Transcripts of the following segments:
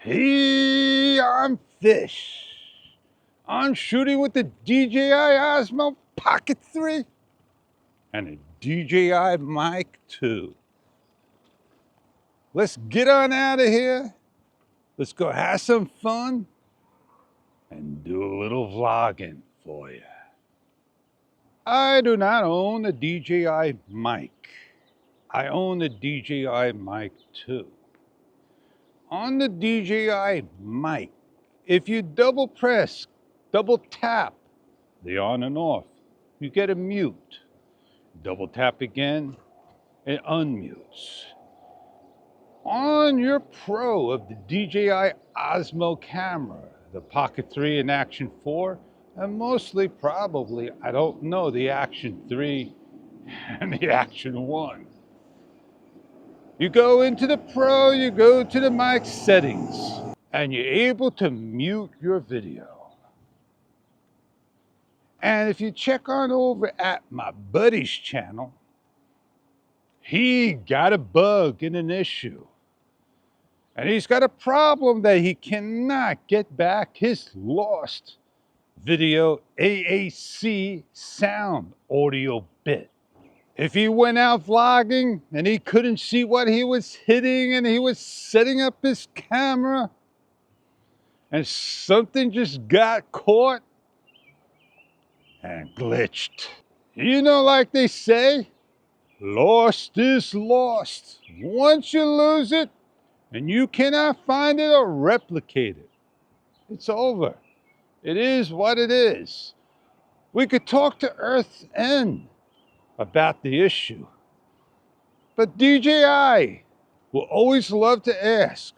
Hey, I'm Fish. I'm shooting with the DJI Osmo Pocket 3 and a DJI Mic 2. Let's get on out of here. Let's go have some fun and do a little vlogging for you. I do not own the DJI Mic. I own the DJI Mic 2. On the DJI Mic, if you double tap the on and off, you get a mute. Double tap again, it unmutes. On your Pro of the DJI Osmo camera, the Pocket 3 and Action 4, and mostly probably, I don't know, the Action 3 and the Action 1. You go into the Pro, you go to the mic settings, and you're able to mute your video. And if you check on over at my buddy's channel, he got a bug and an issue. And he's got a problem that he cannot get back his lost video AAC sound audio bit. If he went out vlogging and he couldn't see what he was hitting and he was setting up his camera and something just got caught and glitched. You know, like they say, lost is lost. Once you lose it and you cannot find it or replicate it, it's over. It is what it is. We could talk to Earth's End about the issue. But DJI will always love to ask.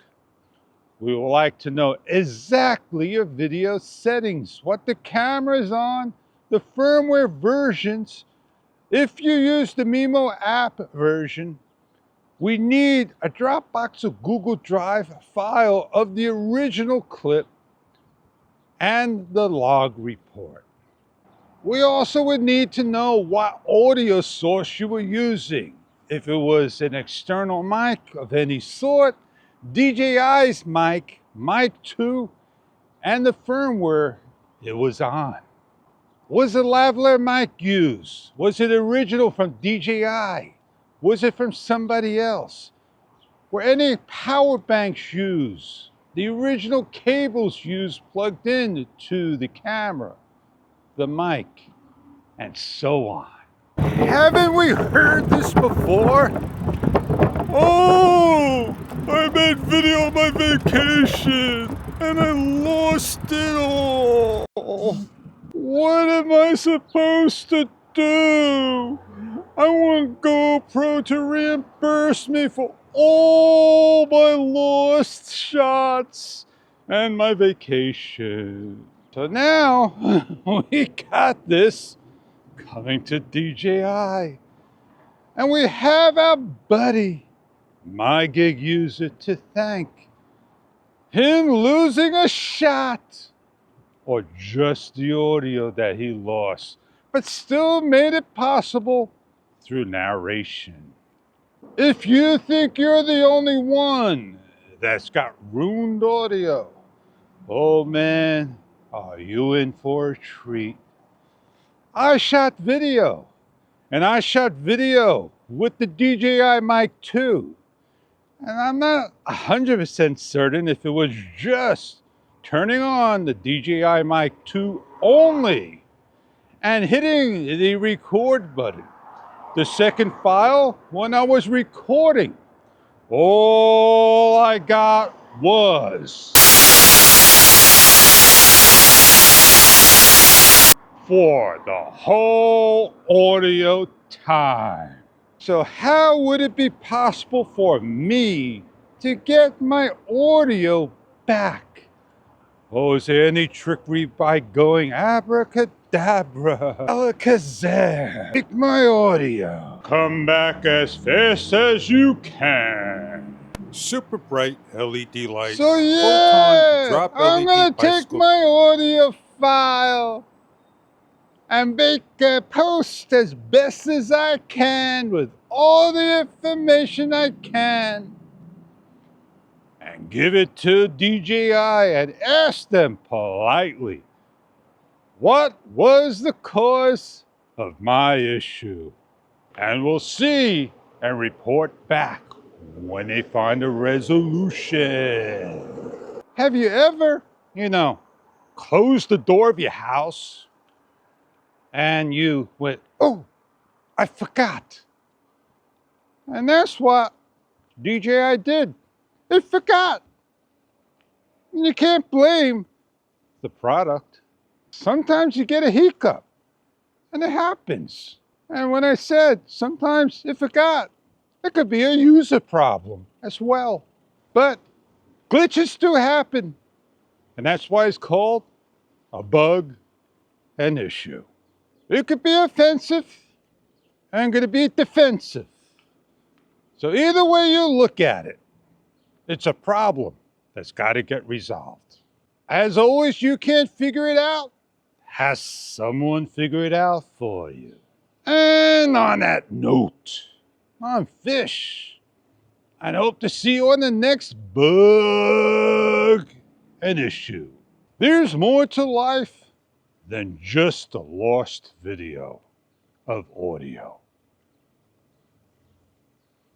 We would like to know exactly your video settings, what the camera is on, the firmware versions. If you use the Mimo app version, we need a Dropbox or Google Drive file of the original clip and the log report. We also would need to know what audio source you were using. If it was an external mic of any sort, DJI's mic, Mic 2, and the firmware it was on. Was a lavalier mic used? Was it original from DJI? Was it from somebody else? Were any power banks used? The original cables used plugged in to the camera, the mic, and so on. Haven't we heard this before? Oh, I made video on my vacation and I lost it all. What am I supposed to do? I want GoPro to reimburse me for all my lost shots and my vacation. So now we got this coming to DJI. And we have our buddy, my gig user, to thank. Him losing a shot or just the audio that he lost, but still made it possible through narration. If you think you're the only one that's got ruined audio, oh man, are you in for a treat. I shot video, and I shot video with the DJI Mic 2. And I'm not 100% certain if it was just turning on the DJI Mic 2 only and hitting the record button. The second file, when I was recording, all I got was for the whole audio time. So how would it be possible for me to get my audio back? Oh, is there any trickery by going abracadabra, alakazam, make my audio come back as fast as you can? Super bright LED light. So yeah, drop I'm LED gonna take bicycle. my audio file and make a post as best as I can with all the information I can. and give it to DJI and ask them politely, what was the cause of my issue? And we'll see and report back when they find a resolution. Have you ever, closed the door of your house and you went, oh, I forgot? And that's what DJI did. It forgot. And you can't blame the product. Sometimes you get a hiccup, and it happens. And when I said sometimes it forgot, it could be a user problem as well. But glitches do happen, and that's why it's called a bug and issue. It could be offensive and going to be defensive. So either way you look at it, it's a problem that's got to get resolved. As always, you can't figure it out. Has someone figure it out for you? And on that note, I'm Fish. And I hope to see you on the next bug and issue. There's more to life than just a lost video of audio.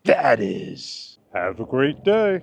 That is. Have a great day.